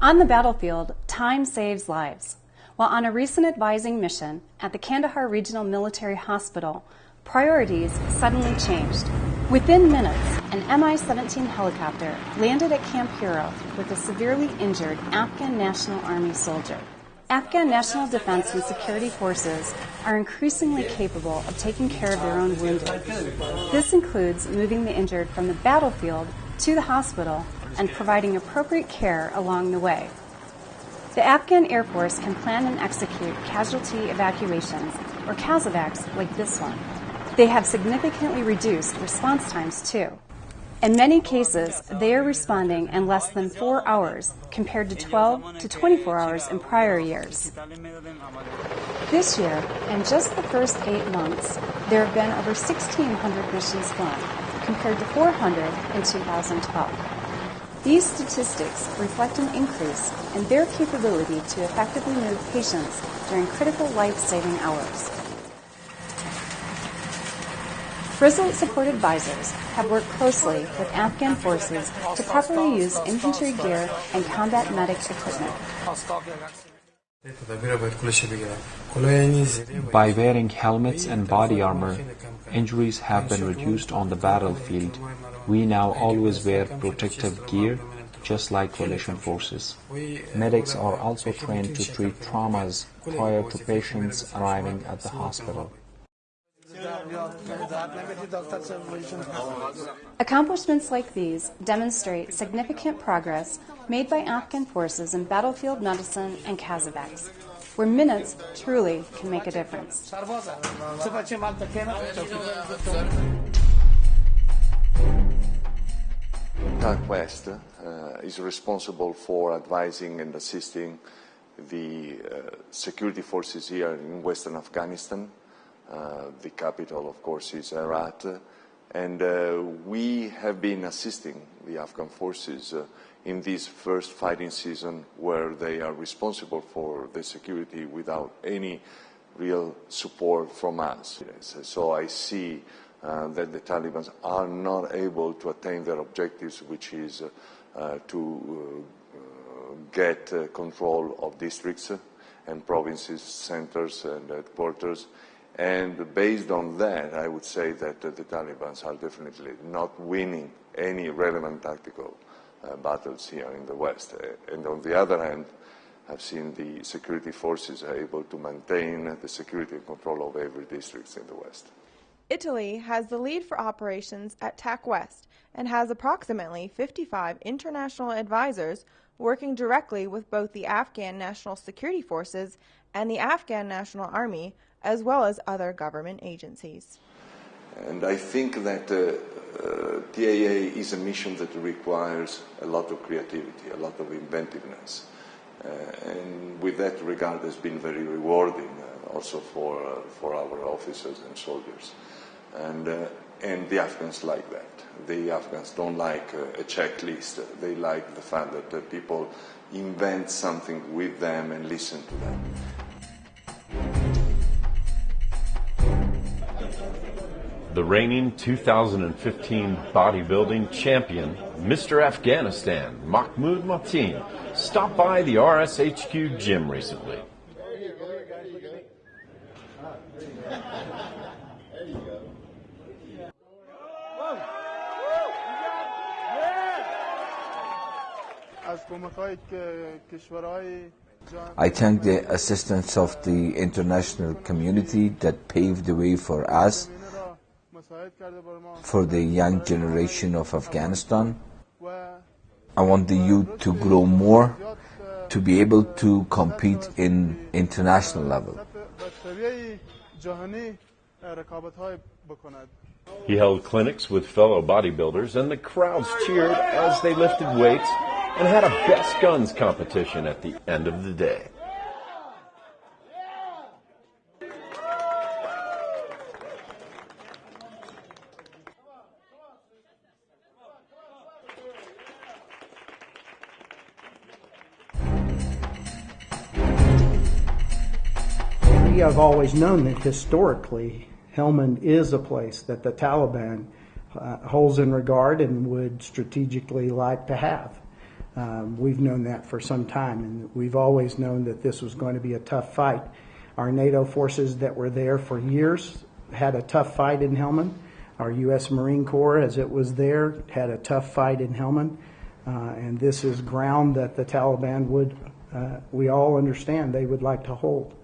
On the battlefield, time saves lives. While on a recent advising mission at the Kandahar Regional Military Hospital, priorities suddenly changed. Within minutes, an Mi-17 helicopter landed at Camp Hero with a severely injured Afghan National Army soldier. Afghan National Defense and Security Forces are increasingly capable of taking care of their own wounded. This includes moving the injured from the battlefield to the hospital and providing appropriate care along the way. The Afghan Air Force can plan and execute casualty evacuations, or CASEVACs, like this one. They have significantly reduced response times, too. In many cases, they are responding in less than 4 hours, compared to 12 to 24 hours in prior years. This year, in just the first 8 months, there have been over 1,600 missions flown, compared to 400 in 2012. These statistics reflect an increase in their capability to effectively move patients during critical life-saving hours. Resolute Support advisors have worked closely with Afghan forces to properly use infantry gear and combat medic equipment. By wearing helmets and body armor, injuries have been reduced on the battlefield. We now always wear protective gear, just like coalition forces. Medics are also trained to treat traumas prior to patients arriving at the hospital. Accomplishments like these demonstrate significant progress made by Afghan forces in battlefield medicine and CASEVACs, where minutes truly can make a difference. TAC West is responsible for advising and assisting the security forces here in Western Afghanistan. The capital, of course, is Herat, and we have been assisting the Afghan forces in this first fighting season where they are responsible for the security without any real support from us. So I see that the Taliban are not able to attain their objectives, which is to get control of districts and provinces, centers and headquarters. And based on that, I would say that the Taliban are definitely not winning any relevant tactical battles here in the West. And on the other hand, I've seen the security forces are able to maintain the security and control of every district in the West. Italy has the lead for operations at TAC West and has approximately 55 international advisors working directly with both the Afghan National Security Forces and the Afghan National Army, as well as other government agencies. And I think that TAA is a mission that requires a lot of creativity, a lot of inventiveness. And with that regard, has been very rewarding also for our officers and soldiers. And the Afghans like that. The Afghans don't like a checklist. They like the fact that people invent something with them and listen to them. The reigning 2015 bodybuilding champion, Mr. Afghanistan, Mahmoud Mateen, stopped by the RSHQ gym recently. I thank the assistance of the international community that paved the way for us, for the young generation of Afghanistan. I want the youth to grow more, to be able to compete in international level. He held clinics with fellow bodybuilders, and the crowds cheered as they lifted weights and had a best guns competition at the end of the day. We have always known that historically Helmand is a place that the Taliban holds in regard and would strategically like to have. We've known that for some time, and we've always known that this was going to be a tough fight. Our NATO forces that were there for years had a tough fight in Helmand. Our U.S. Marine Corps, as it was there, had a tough fight in Helmand. And this is ground that the Taliban would, we all understand, they would like to hold.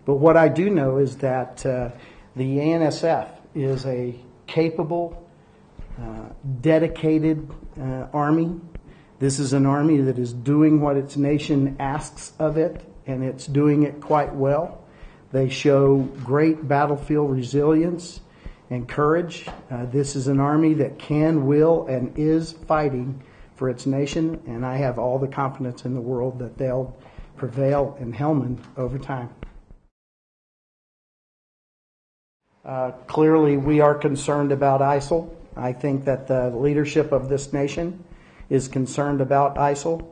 But what I do know is that the ANSF is a capable, dedicated army. This is an army that is doing what its nation asks of it, and it's doing it quite well. They show great battlefield resilience and courage. This is an army that can, will, and is fighting for its nation, and I have all the confidence in the world that they'll prevail in Helmand over time. Clearly, we are concerned about ISIL. I think that the leadership of this nation is concerned about ISIL.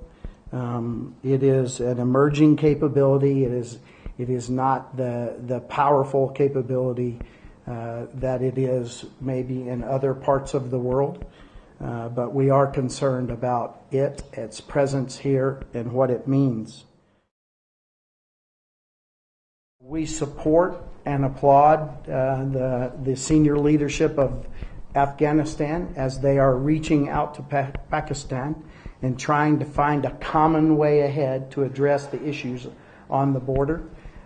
It is an emerging capability. It is not the powerful capability that it is maybe in other parts of the world. But we are concerned about its presence here, and what it means. We support and applaud the senior leadership of Afghanistan as they are reaching out to Pakistan and trying to find a common way ahead to address the issues on the border.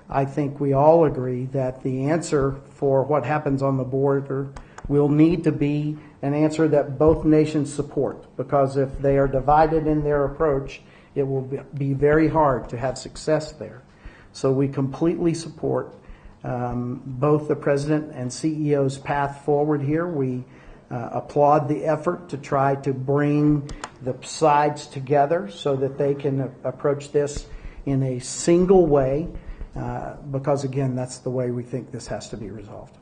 I think we all agree that the answer for what happens on the border will need to be an answer that both nations support, because if they are divided in their approach, it will be very hard to have success there. So we completely support both the President and CEO's path forward here. We applaud the effort to try to bring the sides together so that they can approach this in a single way, because again, that's the way we think this has to be resolved.